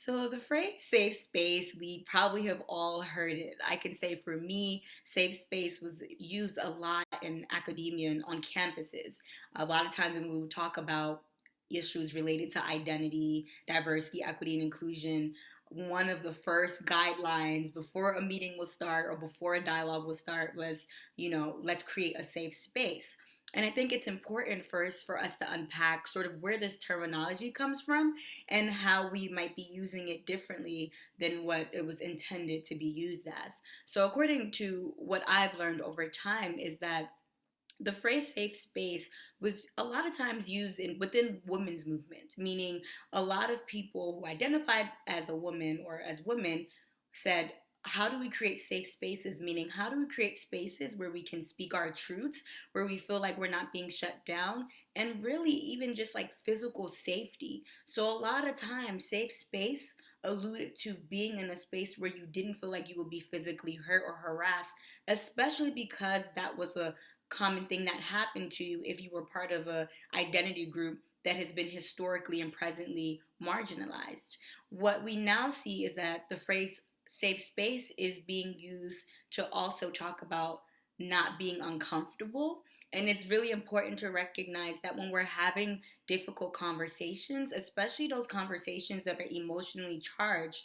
So, the phrase safe space, we probably have all heard it. I can say for me, safe space was used a lot in academia and on campuses. A lot of times when we would talk about issues related to identity, diversity, equity, and inclusion, one of the first guidelines before a meeting will start or before a dialogue will start was, let's create a safe space. And I think it's important first for us to unpack sort of where this terminology comes from and how we might be using it differently than what it was intended to be used as. So, according to what I've learned over time, is that the phrase safe space was a lot of times used within women's movement, meaning a lot of people who identified as a woman or as women said, how do we create safe spaces? Meaning, how do we create spaces where we can speak our truths, where we feel like we're not being shut down, and really even just like physical safety. So, a lot of times, safe space alluded to being in a space where you didn't feel like you would be physically hurt or harassed, especially because that was a common thing that happened to you if you were part of a identity group that has been historically and presently marginalized. What we now see is that the phrase safe space is being used to also talk about not being uncomfortable. And it's really important to recognize that when we're having difficult conversations, especially those conversations that are emotionally charged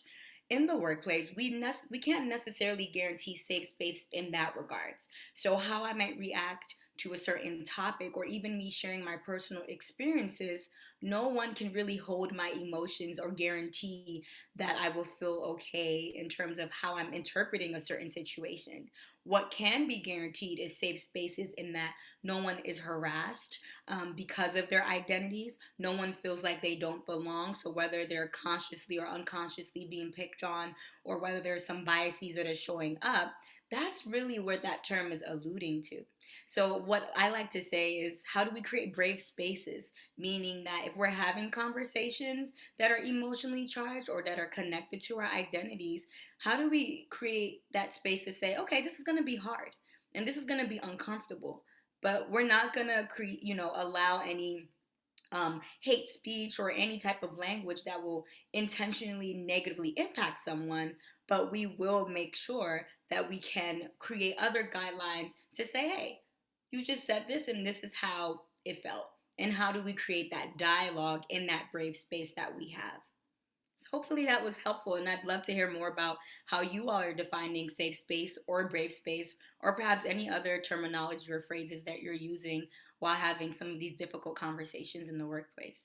in the workplace, we can't necessarily guarantee safe space in that regards. So how I might react to a certain topic or even me sharing my personal experiences, no one can really hold my emotions or guarantee that I will feel okay in terms of how I'm interpreting a certain situation. What can be guaranteed is safe spaces in that no one is harassed because of their identities. No one feels like they don't belong. So whether they're consciously or unconsciously being picked on, or whether there's some biases that are showing up, that's really where that term is alluding to. So, what I like to say is, how do we create brave spaces? Meaning that if we're having conversations that are emotionally charged or that are connected to our identities, how do we create that space to say, okay, this is going to be hard and this is going to be uncomfortable, but we're not going to allow any hate speech or any type of language that will intentionally negatively impact someone, but we will make sure that we can create other guidelines to say, hey, you just said this and this is how it felt. And how do we create that dialogue in that brave space that we have? So hopefully that was helpful, and I'd love to hear more about how you all are defining safe space or brave space, or perhaps any other terminology or phrases that you're using while having some of these difficult conversations in the workplace.